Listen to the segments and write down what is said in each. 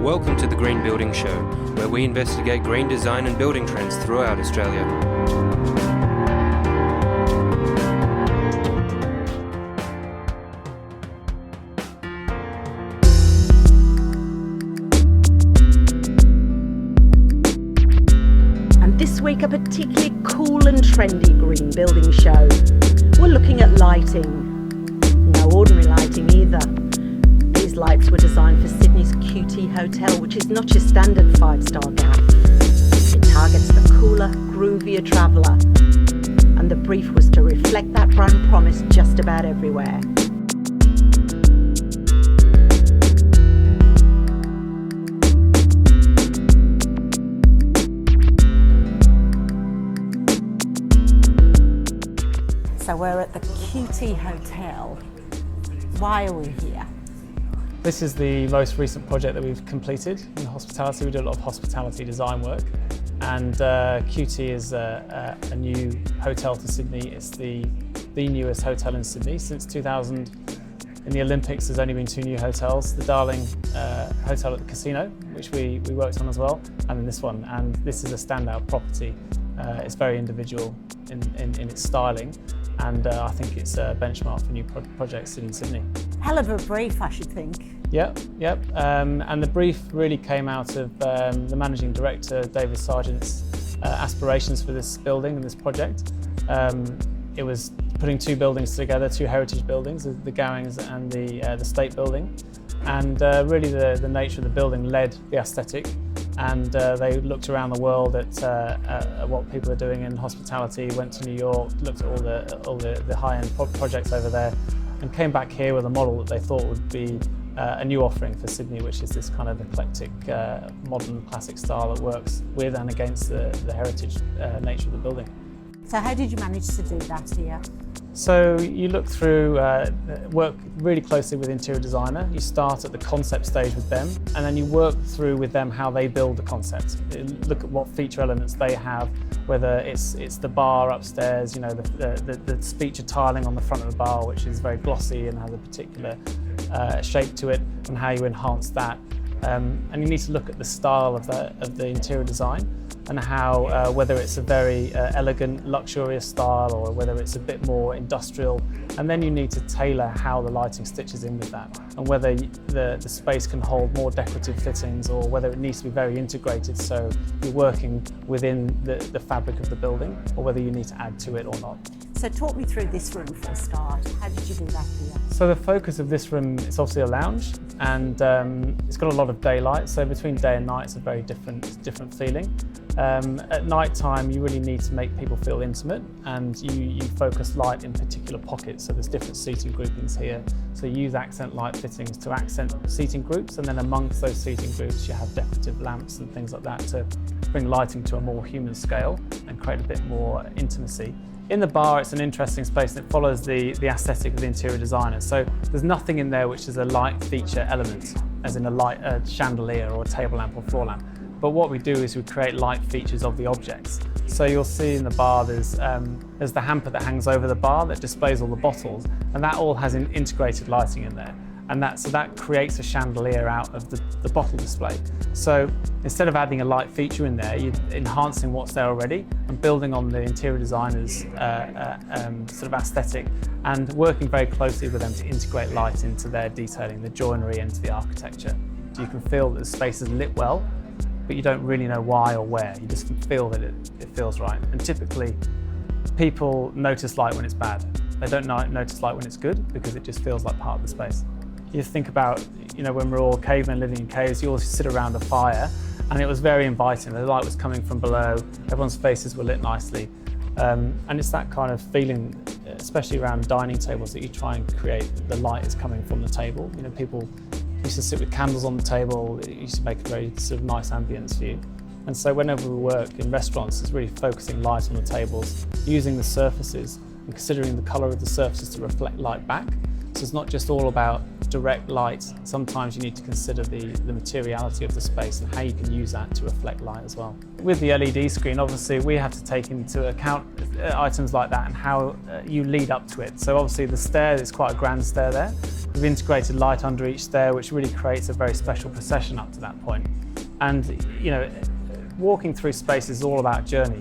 Welcome to the Green Building Show, where we investigate green design and building trends throughout Australia. And this week, a particularly cool and trendy green building show. We're looking at lighting. No ordinary lighting either. These lights were designed for Sydney's QT Hotel, which is not your standard 5-star gap. It targets the cooler, groovier traveller. And the brief was to reflect that brand promise just about everywhere. So we're at the QT Hotel. Why are we here? This is the most recent project that we've completed in hospitality. We do a lot of hospitality design work, and QT is a new hotel to Sydney. It's the newest hotel in Sydney. Since 2000, in the Olympics, there's only been 2 new hotels. The Darling Hotel at the casino, which we worked on as well, and then this one. And this is a standout property. It's very individual in its styling, and I think it's a benchmark for new projects in Sydney. Hell of a brief, I should think. Yep. And the brief really came out of the managing director, David Sargent's aspirations for this building and this project. It was putting 2 buildings together, 2 heritage buildings, the Gowings and the State Building. And really the nature of the building led the aesthetic. And they looked around the world at what people are doing in hospitality, went to New York, looked at all the high-end projects over there, and came back here with a model that they thought would be a new offering for Sydney, which is this kind of eclectic, modern, classic style that works with and against the heritage nature of the building. So how did you manage to do that here? So you look through, work really closely with interior designer. You start at the concept stage with them, and then you work through with them how they build the concept. Look at what feature elements they have, whether it's the bar upstairs, you know, the feature tiling on the front of the bar, which is very glossy and has a particular shape to it, and how you enhance that. And you need to look at the style of the interior design, and how whether it's a very elegant, luxurious style or whether it's a bit more industrial, and then you need to tailor how the lighting stitches in with that, and whether the space can hold more decorative fittings or whether it needs to be very integrated, so you're working within the fabric of the building, or whether you need to add to it or not. So talk me through this room for a start. How did you do that here? So the focus of this room is obviously a lounge, and it's got a lot of daylight, so between day and night it's a very different feeling. At night time you really need to make people feel intimate, and you focus light in particular pockets, so there's different seating groupings here. So you use accent light fittings to accent seating groups, and then amongst those seating groups you have decorative lamps and things like that to bring lighting to a more human scale and create a bit more intimacy. In the bar, it's an interesting space and it follows the aesthetic of the interior designer. So there's nothing in there which is a light feature element, as in a chandelier or a table lamp or floor lamp. But what we do is we create light features of the objects. So you'll see in the bar there's the hamper that hangs over the bar that displays all the bottles, and that all has integrated lighting in there. And that creates a chandelier out of the bottle display. So instead of adding a light feature in there, you're enhancing what's there already and building on the interior designer's sort of aesthetic, and working very closely with them to integrate light into their detailing, the joinery, into the architecture. You can feel that the space is lit well, but you don't really know why or where. You just feel that it feels right. And typically, people notice light when it's bad. They don't notice light when it's good, because it just feels like part of the space. You think about, you know, when we're all cavemen living in caves, you all sit around a fire, and it was very inviting. The light was coming from below, everyone's faces were lit nicely. And it's that kind of feeling, especially around dining tables, that you try and create the light is coming from the table. You know, people used to sit with candles on the table. It used to make a very sort of nice ambience for you. And so whenever we work in restaurants, it's really focusing light on the tables, using the surfaces and considering the colour of the surfaces to reflect light back. So it's not just all about direct light. Sometimes you need to consider the materiality of the space and how you can use that to reflect light as well. With the LED screen, obviously we have to take into account items like that and how you lead up to it. So obviously the stair is quite a grand stair there, We've integrated light under each stair, which really creates a very special procession up to that point. And walking through space is all about journey.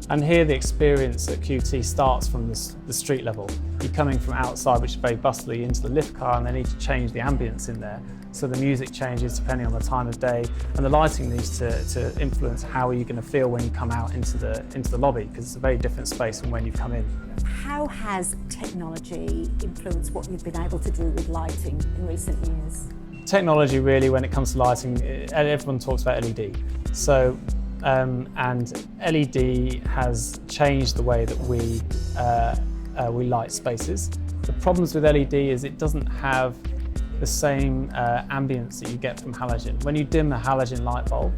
And here the experience at QT starts from the street level. You're coming from outside, which is very bustly, into the lift car, and they need to change the ambience in there. So the music changes depending on the time of day, and the lighting needs to influence how are you going to feel when you come out into the lobby, because it's a very different space from when you come in. How has technology influenced what you've been able to do with lighting in recent years? Technology really, when it comes to lighting, everyone talks about LED. So, and LED has changed the way that we light spaces. The problems with LED is it doesn't have the same ambience that you get from halogen. When you dim a halogen light bulb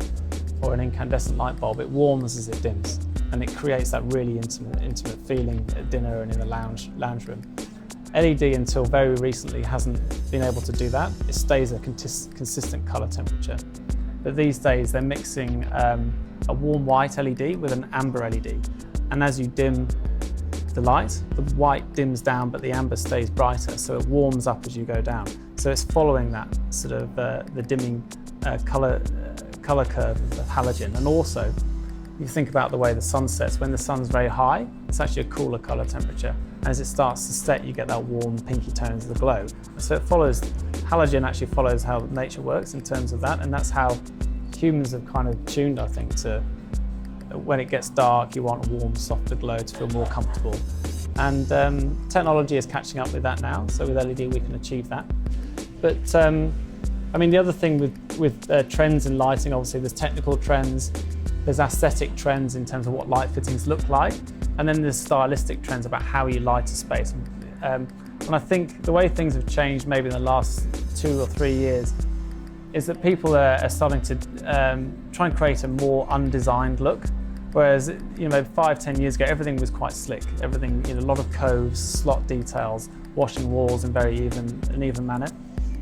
or an incandescent light bulb, it warms as it dims, and it creates that really intimate feeling at dinner and in the lounge room. LED until very recently hasn't been able to do that. It stays a consistent colour temperature. But these days they're mixing a warm white LED with an amber LED. And as you dim the light, the white dims down but the amber stays brighter, so it warms up as you go down. So it's following that sort of the dimming colour curve of the halogen. And also, you think about the way the sun sets. When the sun's very high, it's actually a cooler colour temperature. And as it starts to set, you get that warm pinky tones of the glow. So it follows, halogen actually follows how nature works in terms of that, and that's how humans have kind of tuned, I think, to when it gets dark, you want a warm, softer glow to feel more comfortable. And technology is catching up with that now, so with LED we can achieve that. But I mean, the other thing with trends in lighting, obviously there's technical trends, there's aesthetic trends in terms of what light fittings look like, and then there's stylistic trends about how you light a space. And I think the way things have changed maybe in the last 2 or 3 years is that people are starting to try and create a more undesigned look. Whereas, 5-10 years ago, everything was quite slick. Everything, a lot of coves, slot details, washing walls in very even manner.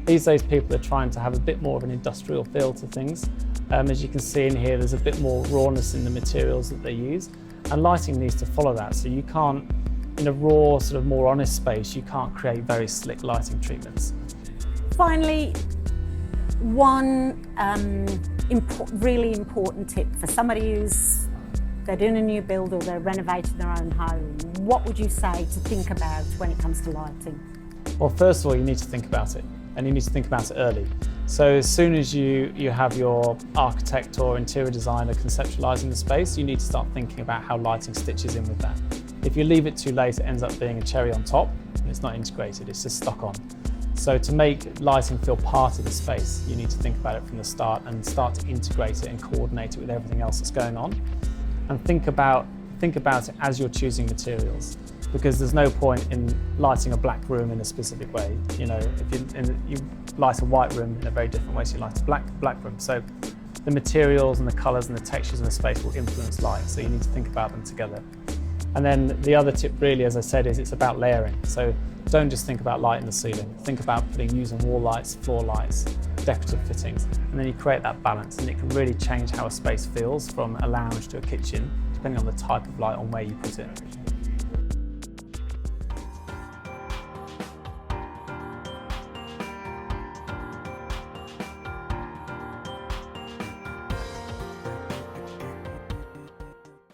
These days, people are trying to have a bit more of an industrial feel to things. As you can see in here, there's a bit more rawness in the materials that they use, and lighting needs to follow that. So you can't, in a raw, sort of more honest space, you can't create very slick lighting treatments. Finally, one really important tip for somebody they're doing a new build or they're renovating their own home. What would you say to think about when it comes to lighting? Well, first of all, you need to think about it, and you need to think about it early. So as soon as you have your architect or interior designer conceptualizing the space, you need to start thinking about how lighting stitches in with that. If you leave it too late, it ends up being a cherry on top, and it's not integrated, it's just stuck on. So to make lighting feel part of the space, you need to think about it from the start and start to integrate it and coordinate it with everything else that's going on. And think about it as you're choosing materials, because there's no point in lighting a black room in a specific way. If you light a white room in a very different way to you light a black room. So the materials and the colours and the textures in the space will influence light, so you need to think about them together. And then the other tip really, as I said, is it's about layering. So don't just think about light in the ceiling. Think about using wall lights, floor lights, decorative fittings, and then you create that balance, and it can really change how a space feels from a lounge to a kitchen, depending on the type of light on where you put it.